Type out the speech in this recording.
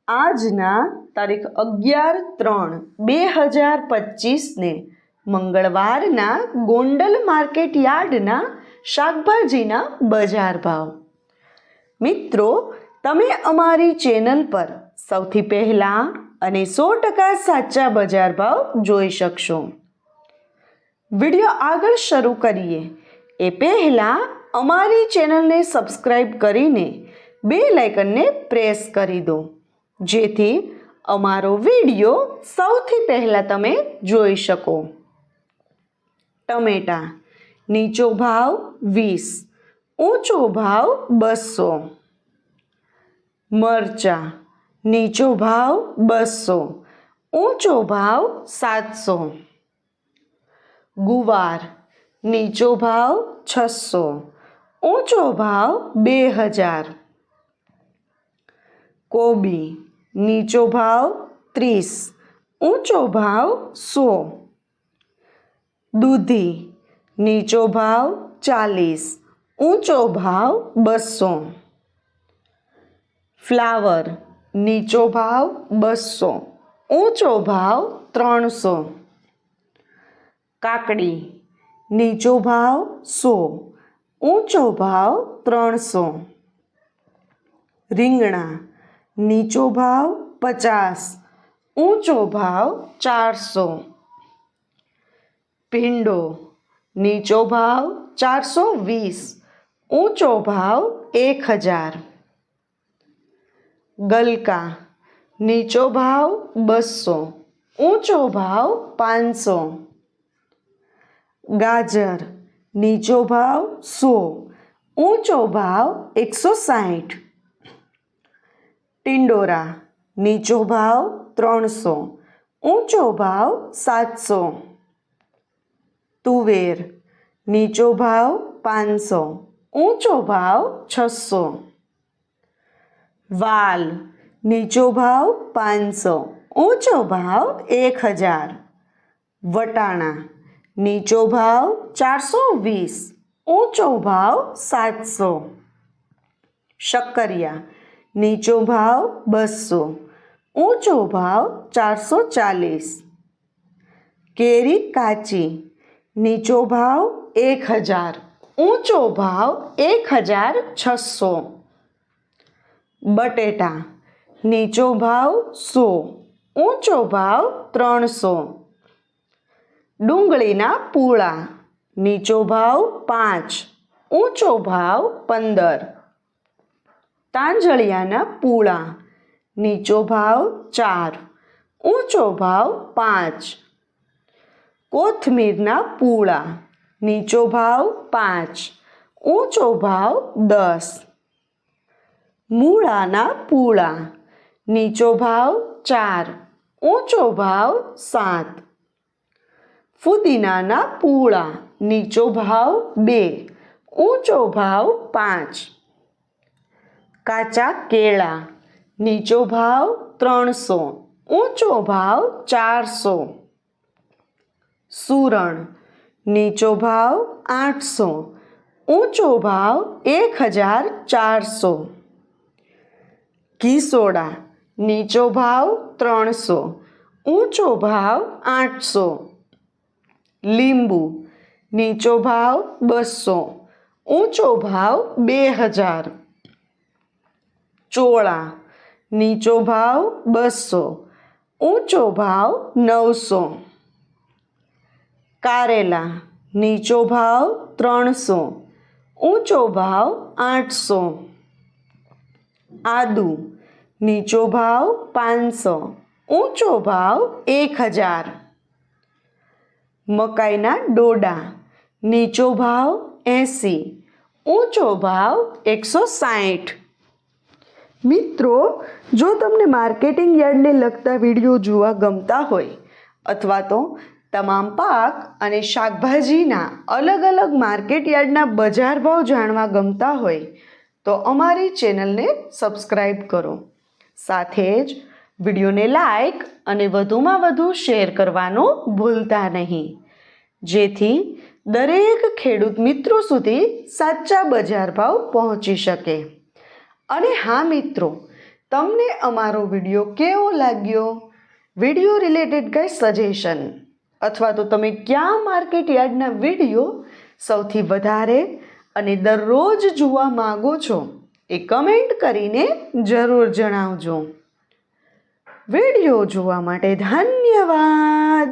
આજના તારીખ 11/3/2025 મંગળવારના ગોંડલ માર્કેટ યાર્ડના શાકભાજીના બજાર ભાવ. મિત્રો, તમે અમારી ચેનલ પર સૌથી પહેલાં અને 100% સાચા બજાર ભાવ જોઈ શકશો. વિડીયો આગળ શરૂ કરીએ એ પહેલાં અમારી ચેનલને સબસ્ક્રાઈબ કરીને બેલ આઇકનને પ્રેસ કરી દો, જેથી અમારો વિડીયો સૌથી પહેલાં તમે જોઈ શકો. ટમેટાં નીચો ભાવ 20, ઊંચો ભાવ 200. મરચાં નીચો ભાવ 200, ઊંચો ભાવ 700. ગુવાર નીચો ભાવ 600, ઊંચો ભાવ 2000. કોબી નીચો ભાવ 30, ઊંચો ભાવ 100. દૂધી નીચો ભાવ 40, ઊંચો ભાવ 200. ફ્લાવર નીચો ભાવ 200, ઊંચો ભાવ 300. કાકડી નીચો ભાવ 100, ઊંચો ભાવ 300. રીંગણા નીચો ભાવ 50, ઊંચો ભાવ 400. ભીંડો નીચો ભાવ 420, ઊંચો ભાવ 1000. ગલકા નીચો ભાવ 200, ઊંચો ભાવ 500. ગાજર નીચો ભાવ 100, ઊંચો ભાવ 160. ટિંડોરા નીચો ભાવ 300, ઊંચો ભાવ 700. તુવેર નીચો ભાવ 500, ઊંચો ભાવ 600. વાલ નીચો ભાવ 500, ઊંચો ભાવ 1000. વટાણા નીચો ભાવ 420, ઊંચો ભાવ 700. શક્કરિયા નીચો ભાવ 200, ઊંચો ભાવ 440. કેરી કાચી નીચો ભાવ 1000, ઊંચો ભાવ 1600. બટેટા નીચો ભાવ 100, ઊંચો ભાવ 300. ડુંગળીના પૂળા નીચો ભાવ 5, ઊંચો ભાવ 15. તાંજળિયાના પૂળા નીચો ભાવ 4, ઊંચો ભાવ 5. કોથમીરના પૂળા નીચો ભાવ 5, ઊંચો ભાવ 10. મૂળાના પૂળા નીચો ભાવ 4, ઊંચો ભાવ 7. ફુદીનાના પૂળા નીચો ભાવ 2, ઊંચો ભાવ 5. કાચા કેળા નીચો ભાવ 300, ઊંચો ભાવ 400. સુરણ નીચો ભાવ 800, ઊંચો ભાવ 1400. ઘીસોડા નીચો ભાવ 300, ઊંચો ભાવ 800. લીંબુ નીચો ભાવ 200, ઊંચો ભાવ 2000. ચોળા નીચો ભાવ 200, ઊંચો ભાવ 900. કારેલા નીચો ભાવ 300, ઊંચો ભાવ 800. આદુ નીચો ભાવ 500, ઊંચો ભાવ 1000. મકાઈના ડોડા નીચો ભાવ 80, ઊંચો ભાવ 160. મિત્રો, જો તમને માર્કેટિંગ યાર્ડને લગતા વિડીયો જોવા ગમતા હોય અથવા તો તમામ પાક અને શાકભાજીના અલગ અલગ માર્કેટ યાર્ડના બજાર ભાવ જાણવા ગમતા હોય તો અમારી ચેનલને સબસ્ક્રાઈબ કરો. સાથે જ વિડીયોને લાઈક અને વધુમાં વધુ શેર કરવાનું ભૂલતા નહીં, જેથી દરેક ખેડૂત મિત્રો સુધી સાચા બજાર ભાવ પહોંચી શકે. અને હા મિત્રો, તમને અમારો વિડીયો કેવો લાગ્યો? વિડીયો રિલેટેડ કંઈ સજેશન અથવા તો તમે ક્યાં માર્કેટ યાર્ડના વિડીયો સૌથી વધારે અને દરરોજ જોવા માગો છો એ કમેન્ટ કરીને જરૂર જણાવજો. વિડીયો જોવા માટે ધન્યવાદ.